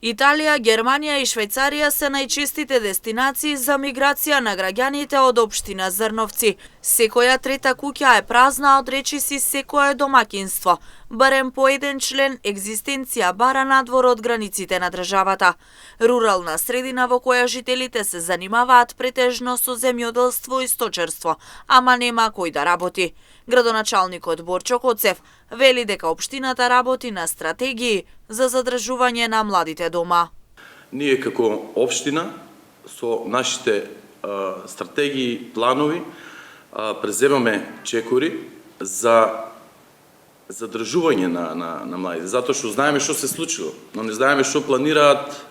Италија, Германија и Швајцарија се најчестите дестинации за миграција на граѓаните од општина Зрновци. Секоја трета куќа е празна, од речиси секое домаќинство. Барем по еден член екзистенција бара надвор од границите на државата. Рурална средина во која жителите се занимаваат претежно со земјоделство и сточерство, ама нема кој да работи. Градоначалникот Борчо Коцев вели дека општината работи на стратегии за задржување на младите дома. Ние како општина со нашите стратегии, планови, преземаме чекори за задржување на младите, затоа што знаеме што се случило, но не знаеме што планираат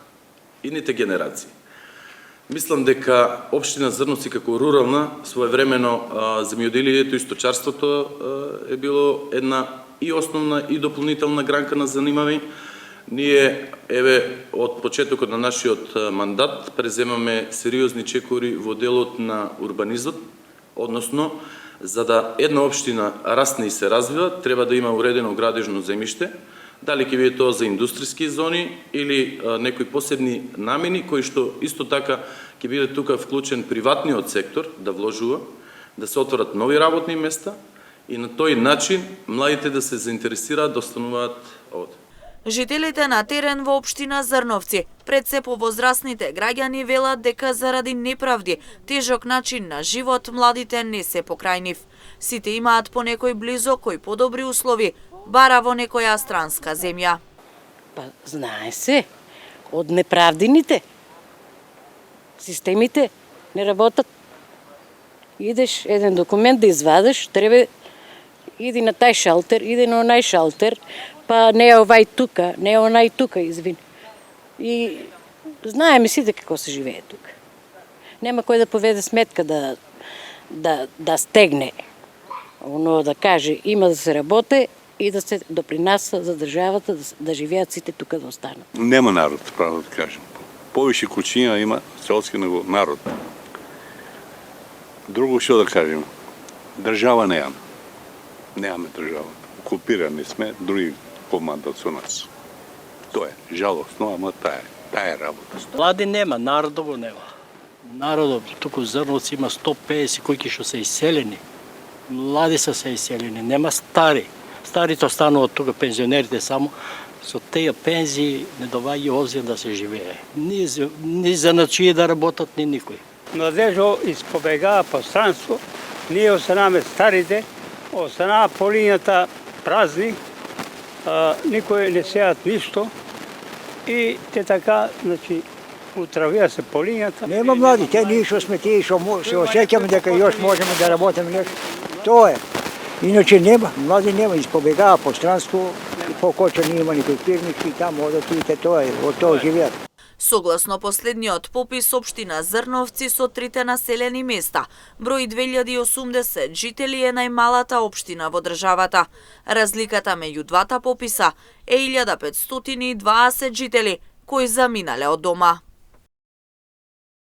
идните генерации. Мислам дека општина Зрновци како рурална, своевремено земјоделието и сточарството е било една и основна и дополнителна гранка на занимање. Ние, од почетокот на нашиот мандат преземаме сериозни чекори во делот на урбанизмот, односно, за да една општина расне и се развива, треба да има уредено градежно земјиште, дали ќе биде тоа за индустријски зони или некои посебни намени, кои што исто така ќе биде тука вклучен приватниот сектор да вложува, да се отворат нови работни места и на тој начин младите да се заинтересираат да остануваат овде. Жителите на терен во општина Зрновци, пред се повозрасните граѓани, велат дека заради неправди, тежок начин на живот, младите не се покрај нив. Сите имаат по некој близок кој подобри услови, бара во некоја странска земја. Па знае се, од неправдините. Системите не работат. Идеш еден документ да извадиш, треба иди на тај шалтер, иди на онај шалтер, па не е овај тука, не е онај тука, извини. И знаеме сите како се живее тука. Нема кој да поведе сметка да стегне, оно да каже има да се работи и да се допринася за државата, да живеат сите тука да останат. Нема народ, право да кажем. Повише куќиња има селски него народ. Друго што да кажем, држава немаме. Немаме држава. Окупирани сме, други командат со нас. Тоа е жалосно, ама таа е работа. Млади нема, народот го нема. Народот туку во Зрновци има 150 кои што се иселени. Млади се иселени, нема стари. Старите остануваат тука, пензионерите само. Со тие пензии не доваѓа обзир да се живее. Ни за начие да работат, ни никој. Младежо испобегава по странство, ние останаме старите, останаа полињата празни, никој не сеат ништо и те така, значи, утравија се полињата. Нема млади, те ние што сме тие што се осеќаме дека још можеме да работиме нешто. Тоа е. Иначе нема, млади нема, испобегава по странство, по Коча не има никој фирмички, таму одат и тоа е, од тоа живеат. Согласно последниот попис, општина Зрновци со трите населени места, број 2080 жители е најмалата општина во државата. Разликата меѓу двата пописа е 1520 жители кои заминале од дома.